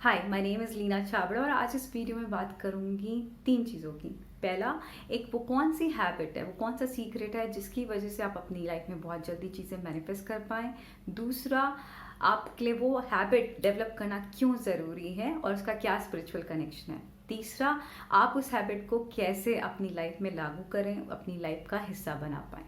Hi, my name is Leena Chhabra और आज इस वीडियो में बात करूंगी 3 चीज़ों की। पहला, एक वो कौन सी हैबिट है, वो कौन सा सीक्रेट है जिसकी वजह से आप अपनी लाइफ में बहुत जल्दी चीज़ें मैनिफेस्ट कर पाएँ। दूसरा, आपके लिए वो हैबिट डेवलप करना क्यों ज़रूरी है और उसका क्या स्पिरिचुअल कनेक्शन है। तीसरा, आप उस हैबिट को कैसे अपनी लाइफ में लागू करें, अपनी लाइफ का हिस्सा बना पाएँ।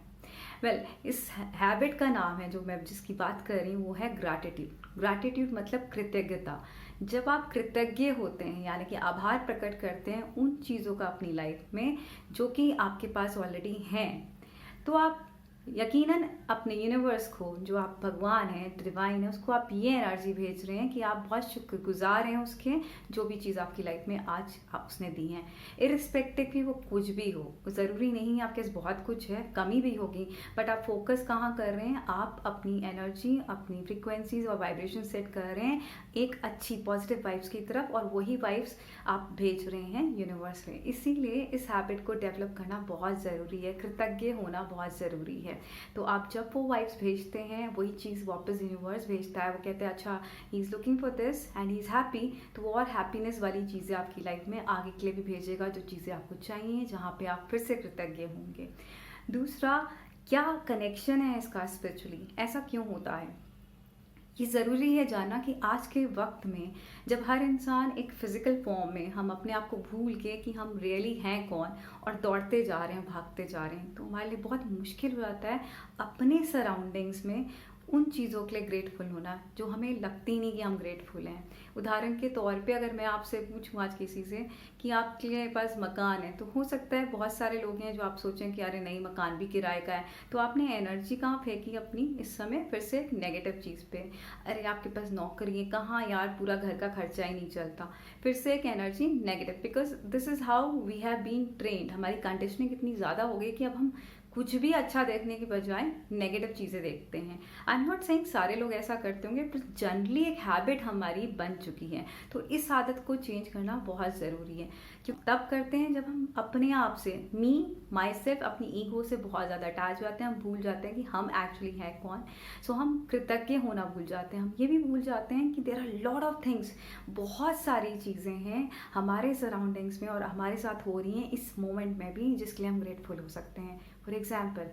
इस हैबिट का नाम है जो मैं जिसकी बात कर रही हूँ वो है ग्रैटिट्यूड। ग्रैटिट्यूड मतलब कृतज्ञता। जब आप कृतज्ञ होते हैं यानी कि आभार प्रकट करते हैं उन चीज़ों का अपनी लाइफ में जो कि आपके पास ऑलरेडी हैं, तो आप यकीनन अपने यूनिवर्स को, जो आप भगवान हैं, डिवाइन है, उसको आप ये एनर्जी भेज रहे हैं कि आप बहुत शुक्रगुजार हैं उसके, जो भी चीज़ आपकी लाइफ में आज उसने दी है। इरिस्पेक्टिव भी वो कुछ भी हो, ज़रूरी नहीं आपके पास बहुत कुछ है, कमी भी होगी, बट आप फोकस कहाँ कर रहे हैं, आप अपनी एनर्जी, अपनी फ्रिक्वेंसीज और वाइब्रेशन सेट कर रहे हैं एक अच्छी पॉजिटिव वाइब्स की तरफ, और वही वाइब्स आप भेज रहे हैं यूनिवर्स में। इसीलिए इस हैबिट को डेवलप करना बहुत ज़रूरी है, कृतज्ञ होना बहुत ज़रूरी है। तो आप जब वो वाइब्स भेजते हैं वही चीज़ वापस यूनिवर्स भेजता है। वो कहते हैं अच्छा, he is looking for this and he is happy, तो वो और हैप्पीनेस वाली चीज़ें आपकी लाइफ में आगे के लिए भी भेजेगा, जो चीज़ें आपको चाहिए, जहाँ पे आप फिर से कृतज्ञ होंगे। दूसरा, क्या कनेक्शन है इसका स्पिरिचुअली, ऐसा क्यों होता है। ये ज़रूरी है जानना कि आज के वक्त में जब हर इंसान एक फ़िज़िकल फॉर्म में, हम अपने आप को भूल के कि हम रियली हैं कौन और दौड़ते जा रहे हैं, भागते जा रहे हैं, तो हमारे लिए बहुत मुश्किल हो जाता है अपने सराउंडिंग्स में उन चीज़ों के लिए ग्रेटफुल होना जो हमें लगती नहीं कि हम ग्रेटफुल हैं। उदाहरण के तौर पे अगर मैं आपसे पूछूं आज किसी से कि आपके पास मकान है, तो हो सकता है बहुत सारे लोग हैं जो आप सोचें कि अरे नहीं, मकान भी किराए का है, तो आपने एनर्जी कहाँ फेंकी अपनी इस समय, फिर से एक नेगेटिव चीज़ पे। अरे आपके पास नौकरी है, कहाँ यार, पूरा घर का खर्चा ही नहीं चलता, फिर से एक energy negative. Because this is how we have been trained. हमारी कंडीशनिंग इतनी ज़्यादा हो गई कि अब हम कुछ भी अच्छा देखने के बजाय नेगेटिव चीज़ें देखते हैं। आई एम नॉट सेइंग सारे लोग ऐसा करते होंगे, पर जनरली एक हैबिट हमारी बन चुकी है। तो इस आदत को चेंज करना बहुत ज़रूरी है, क्यों तब करते हैं जब हम अपने आप से, मी माई सेल्फ, अपनी ईगो से बहुत ज़्यादा अटैच हो जाते हैं। हम भूल जाते हैं कि हम एक्चुअली हैं कौन। सो हम कृतज्ञ होना भूल जाते हैं। हम ये भी भूल जाते हैं कि there are lot of things, बहुत सारी चीज़ें हैं हमारे सराउंडिंग्स में और हमारे साथ हो रही हैं इस मोमेंट में भी, जिसके लिए हम ग्रेटफुल हो सकते हैं। फॉर एग्जाम्पल,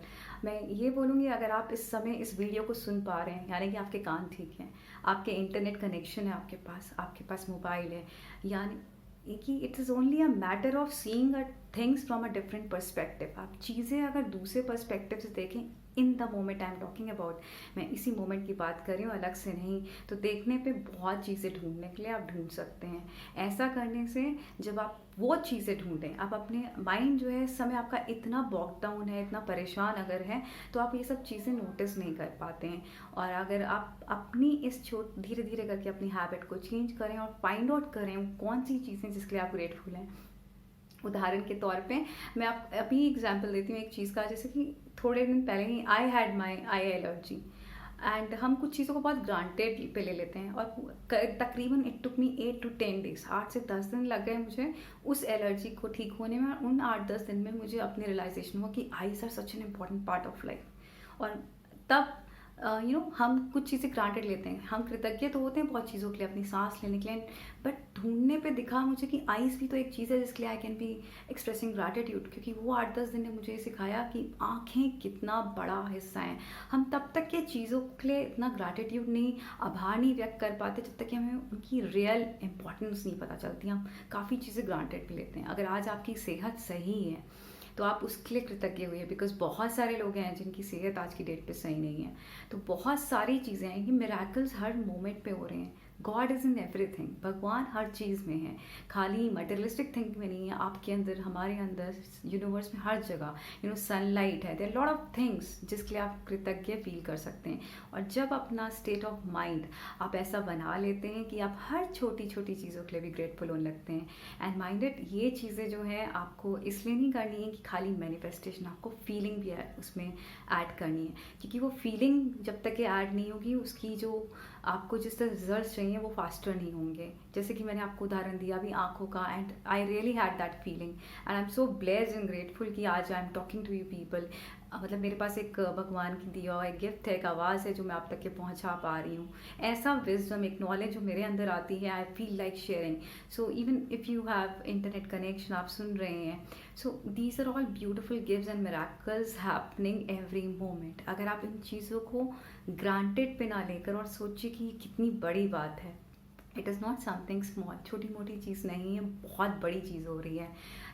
मैं ये बोलूँगी, अगर आप इस समय इस वीडियो को सुन पा रहे हैं यानी कि आपके कान ठीक हैं, आपके इंटरनेट कनेक्शन है, आपके पास मोबाइल है, यानी कि it is only a matter of seeing a things from a different perspective. आप चीज़ें अगर दूसरे पर्सपेक्टिव से देखें, in the moment I am talking about, मैं इसी मोमेंट की बात कर रही हूँ, अलग से नहीं, तो देखने पे बहुत चीज़ें ढूंढने के लिए आप ढूंढ सकते हैं। ऐसा करने से जब आप वो चीज़ें ढूंढें, आप अपने माइंड जो है इस समय आपका इतना बॉक डाउन है, इतना परेशान अगर है, तो आप ये सब चीज़ें नोटिस नहीं कर पाते हैं। और अगर आप अपनी इस धीरे धीरे करके अपनी हैबिट को चेंज करें और फाइंड आउट करें कौन सी चीज़ें जिसके लिए आप ग्रेटफुल हैं। उदाहरण के तौर पे मैं आप अभी एग्जांपल देती हूँ एक चीज़ का, जैसे कि थोड़े दिन पहले ही I had my eye allergy, and हम कुछ चीज़ों को बहुत ग्रांटेड पे ले लेते हैं, और तकरीबन it took me 8 to 10 days, 8 से 10 दिन लग गए मुझे उस एलर्जी को ठीक होने में। उन 8-10 दिन में मुझे अपनी रियलाइजेशन हुआ कि eyes are such an important part of life. और तब हम कुछ चीज़ें ग्रांटेड लेते हैं, हम कृतज्ञ तो होते हैं बहुत चीज़ों के लिए, अपनी सांस लेने के लिए, बट ढूंढने पे दिखा मुझे कि आइज़ भी तो एक चीज़ है जिसके लिए I can be expressing gratitude, क्योंकि वो 8-10 दिन ने मुझे सिखाया कि आँखें कितना बड़ा हिस्सा हैं। हम तब तक के चीज़ों के लिए इतना ग्रैटिट्यूड नहीं, आभार नहीं व्यक्त कर पाते जब तक कि हमें उनकी रियल इंपॉर्टेंस नहीं पता चलती। हम काफ़ी चीज़ें ग्रांटेड पे लेते हैं। अगर आज आपकी सेहत सही है तो आप उसके लिए कृतज्ञ हुए, बिकॉज बहुत सारे लोग हैं जिनकी सेहत आज की डेट पे सही नहीं है। तो बहुत सारी चीज़ें हैं, ये मिराकल्स हर मोमेंट पे हो रहे हैं। गॉड इज़ इन एवरीथिंग, भगवान हर चीज़ में है, खाली मटेरियलिस्टिक थिंग में नहीं है, आपके अंदर, हमारे अंदर, यूनिवर्स में, हर जगह सनलाइट है। देयर लॉट ऑफ थिंग्स जिसके लिए आप कृतज्ञ फील कर सकते हैं। और जब अपना स्टेट ऑफ माइंड आप ऐसा बना लेते हैं कि आप हर छोटी छोटी चीज़ों के लिए भी ग्रेटफुल होने लगते हैं, एंड माइंडेड, ये चीज़ें जो हैं आपको इसलिए नहीं करनी है कि खाली मैनिफेस्टेशन, आपको फीलिंग भी उसमें ऐड करनी है, क्योंकि वो फीलिंग जब तक ये ऐड नहीं होगी, उसकी जो आपको जिस तरह रिजल्ट चाहिए वो फास्टर नहीं होंगे। जैसे कि मैंने आपको उदाहरण दिया अभी आंखों का, and I really had that feeling, and I am so blessed and grateful कि आज I am talking to you people. मतलब मेरे पास एक भगवान की दिया हुआ एक गिफ्ट है, एक आवाज़ है जो मैं आप तक के पहुंचा पा रही हूँ। ऐसा विजडम, एक नॉलेज जो मेरे अंदर आती है, I feel like sharing. So even if you have internet connection, आप सुन रहे हैं, so these are all beautiful gifts and miracles happening every moment. अगर आप इन चीज़ों को ग्रांटेड पे ना लेकर और सोचिए कि ये कितनी बड़ी बात है, it is not something small, छोटी मोटी चीज़ नहीं है, बहुत बड़ी चीज़ हो रही है।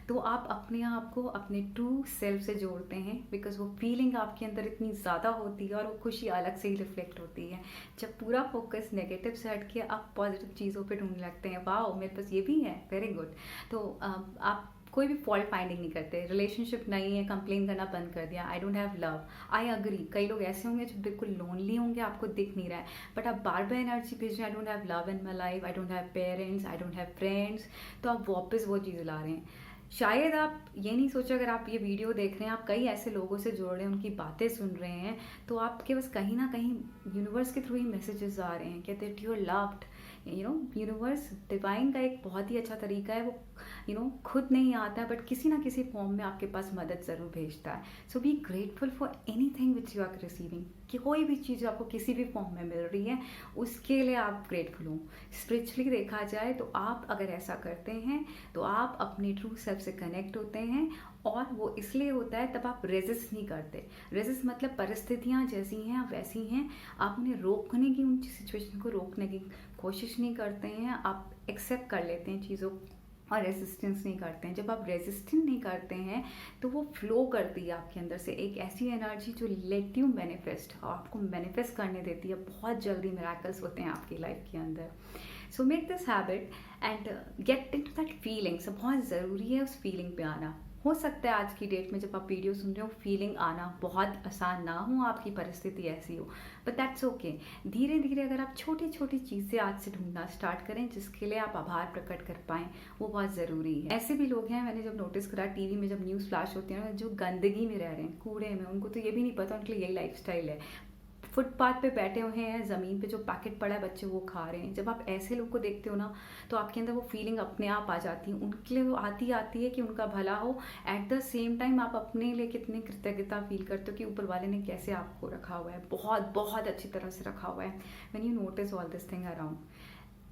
तो आप अपने आप को अपने ट्रू सेल्फ से जोड़ते हैं, बिकॉज वो फीलिंग आपके अंदर इतनी ज़्यादा होती है और वो खुशी अलग से ही रिफ्लेक्ट होती है। जब पूरा फोकस नेगेटिव से हट के आप पॉजिटिव चीज़ों पे ढूंढने लगते हैं, वाओ मेरे पास ये भी है, वेरी गुड। तो आप कोई भी फॉल्ट फाइंडिंग नहीं करते, रिलेशनशिप नहीं है, कंप्लेन करना बंद कर दिया, I don't have love. I agree, कई लोग ऐसे होंगे जो बिल्कुल लोनली होंगे, आपको दिख नहीं रहा है, बट आप बार बार एनर्जी भेज रहे हैं, I don't have love in my life, I don't have parents, I don't have friends, तो आप वापस वो चीज़ ला रहे हैं। शायद आप ये नहीं सोचे, अगर आप ये वीडियो देख रहे हैं, आप कई ऐसे लोगों से जुड़ रहे हैं, उनकी बातें सुन रहे हैं, तो आपके बस कहीं ना कहीं यूनिवर्स के थ्रू ही मैसेजेस आ रहे हैं कि that you are loved. Universe, divine का एक बहुत ही अच्छा तरीका है, वो खुद नहीं आता है, बट किसी ना किसी फॉर्म में आपके पास मदद ज़रूर भेजता है। So be grateful for anything which you are receiving, कि कोई भी चीज़ आपको किसी भी फॉर्म में मिल रही है, उसके लिए आप ग्रेटफुल हो। स्पिरिचुअली देखा जाए तो आप अगर ऐसा करते हैं तो आप अपने ट्रू सेल्फ से कनेक्ट होते हैं, और वो इसलिए होता है तब आप रेजिस्ट नहीं करते। रेजिस्ट मतलब परिस्थितियाँ जैसी हैं आप वैसी हैं, आप उन्हें रोकने की, उन सिचुएशन को रोकने की कोशिश नहीं करते हैं, आप एक्सेप्ट कर लेते हैं चीज़ों और रेजिस्टेंस नहीं करते हैं। जब आप रेजिस्टेंस नहीं करते हैं तो वो फ्लो करती है आपके अंदर से एक ऐसी एनर्जी जो लेट यू मैनिफेस्ट, और आपको मैनिफेस्ट करने देती है। बहुत जल्दी मिरेकल्स होते हैं आपकी लाइफ के अंदर। So make this habit and get into that feelings. बहुत ज़रूरी है उस फीलिंग पे आना। हो सकता है आज की डेट में जब आप वीडियो सुन रहे हो, फीलिंग आना बहुत आसान ना हो, आपकी परिस्थिति ऐसी हो, बट दैट्स ओके। धीरे धीरे अगर आप छोटी छोटी चीज़ें आज से ढूंढना स्टार्ट करें जिसके लिए आप आभार प्रकट कर पाएँ, वो बहुत ज़रूरी है। ऐसे भी लोग हैं, मैंने जब नोटिस करा टीवी में जब न्यूज़ फ्लैश होती है ना, जो गंदगी में रह रहे हैं, कूड़े में, उनको तो ये भी नहीं पता उनके लिए यही लाइफस्टाइल है। फुटपाथ पे बैठे हुए हैं, ज़मीन पे जो पैकेट पड़ा है बच्चे वो खा रहे हैं। जब आप ऐसे लोग को देखते हो ना, तो आपके अंदर वो फीलिंग अपने आप आ जाती है, उनके लिए वो आती है कि उनका भला हो। एट द सेम टाइम आप अपने लिए कितनी कृतज्ञता फील करते हो कि ऊपर वाले ने कैसे आपको रखा हुआ है, बहुत बहुत अच्छी तरह से रखा हुआ है, when you notice all this thing around.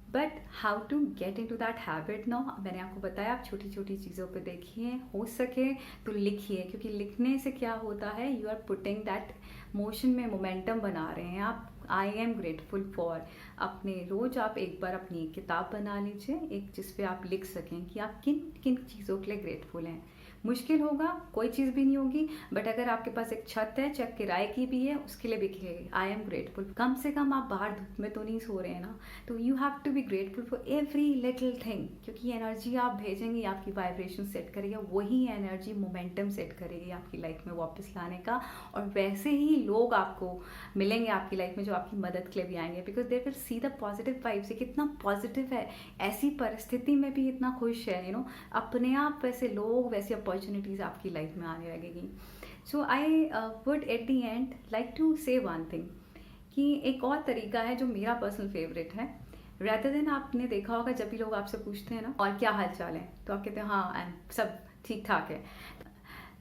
But how to get into that habit now, मैंने आपको बताया, आप छोटी छोटी चीज़ों पे देखिए, हो सके तो लिखिए, क्योंकि लिखने से क्या होता है, you are putting that motion में मोमेंटम बना रहे हैं आप। आई एम ग्रेटफुल फॉर, अपने रोज आप एक बार अपनी एक किताब बना लीजिए, एक जिस पे आप लिख सकें कि आप किन किन चीज़ों के लिए ग्रेटफुल हैं। मुश्किल होगा, कोई चीज़ भी नहीं होगी, बट अगर आपके पास एक छत है, चाहे किराए की भी है, उसके लिए भी लिखिए आई एम ग्रेटफुल। कम से कम आप बाहर धूप में तो नहीं सो रहे हैं ना, तो you have to be grateful for every little thing, क्योंकि एनर्जी आप भेजेंगे, आपकी वाइब्रेशन सेट करेगा, वही एनर्जी मोमेंटम सेट करेगी आपकी लाइफ में वापस लाने का। और वैसे ही लोग आपको मिलेंगे आपकी लाइफ में जो आपकी मदद के लिए भी आएंगे, because they will see the positive vibes, कितना पॉजिटिव है, ऐसी परिस्थिति में भी इतना खुश है, अपने आप वैसे लोग, वैसी अपॉर्चुनिटीज आपकी लाइफ में आने लगेगी। So I would at the end like to say one thing, कि एक और तरीका है जो मेरा पर्सनल फेवरेट है। रेदर देन, आपने देखा होगा जब भी लोग आपसे पूछते हैं ना, और क्या हाल चाल है, तो आप कहते हैं हाँ सब ठीक ठाक है,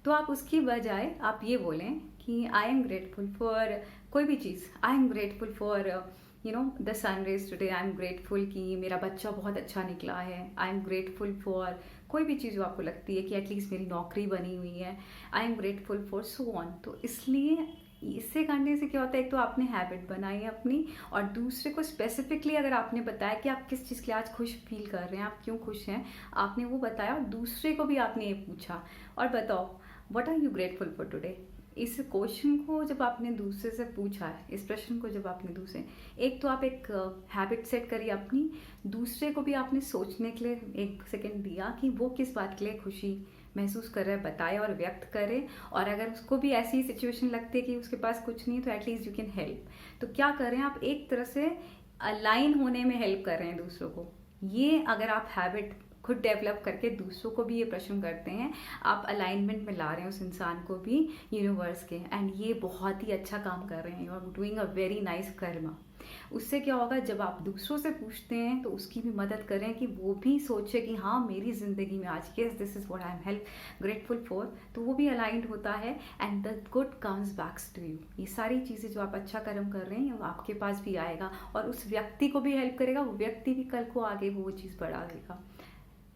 तो आप उसकी बजाय आप ये बोलें कि आई एम ग्रेटफुल फॉर कोई भी चीज़। I am grateful for the sun rays today, I am grateful कि मेरा बच्चा बहुत अच्छा निकला है, आई एम ग्रेटफुल फॉर कोई भी चीज़ जो आपको लगती है कि एटलीस्ट मेरी नौकरी बनी हुई है, आई am grateful for so on. तो इसलिए इससे करने से क्या होता है, एक तो आपने हैबिट बनाई है अपनी, और दूसरे को स्पेसिफिकली अगर आपने बताया कि आप किस चीज़ के लिए आज खुश फील कर रहे हैं, आप क्यों खुश हैं, आपने वो बताया, और दूसरे को भी आपने ये पूछा, और बताओ what are you grateful for today. इस क्वेश्चन को जब आपने दूसरे से पूछा है, इस प्रश्न को जब आपने दूसरे, एक तो आप एक हैबिट सेट करिए अपनी, दूसरे को भी आपने सोचने के लिए एक सेकंड दिया कि वो किस बात के लिए खुशी महसूस कर रहा है, बताए और व्यक्त करे। और अगर उसको भी ऐसी सिचुएशन लगती है कि उसके पास कुछ नहीं, तो एटलीस्ट यू कैन हेल्प। तो क्या कर रहे हैं आप, एक तरह से अलाइन होने में हेल्प कर रहे हैं दूसरों को। ये अगर आप हैबिट खुद डेवलप करके दूसरों को भी ये प्रश्न करते हैं, आप अलाइनमेंट में ला रहे हैं उस इंसान को भी यूनिवर्स के, एंड ये बहुत ही अच्छा काम कर रहे हैं, you are doing a very nice karma. उससे क्या होगा, जब आप दूसरों से पूछते हैं तो उसकी भी मदद करें कि वो भी सोचे कि हाँ मेरी ज़िंदगी में आज yes this is what I am help grateful for, तो वो भी अलाइंड होता है and the good comes backs to you. ये सारी चीज़ें जो आप अच्छा कर्म कर रहे हैं वो आपके पास भी आएगा और उस व्यक्ति को भी हेल्प करेगा, वो व्यक्ति भी कल को आगे वो चीज़ बढ़ा देगा।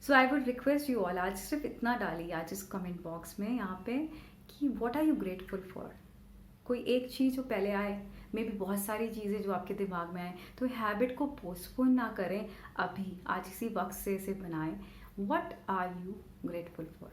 So I would request you all, आज सिर्फ इतना डालिए आज इस कमेंट बॉक्स में यहाँ पे कि what are you grateful for. कोई एक चीज़ जो पहले आए, मे भी बहुत सारी चीज़ें जो आपके दिमाग में आए, तो हैबिट को पोस्टपोन ना करें, अभी आज इसी वक्त से इसे बनाएं। What are you grateful for.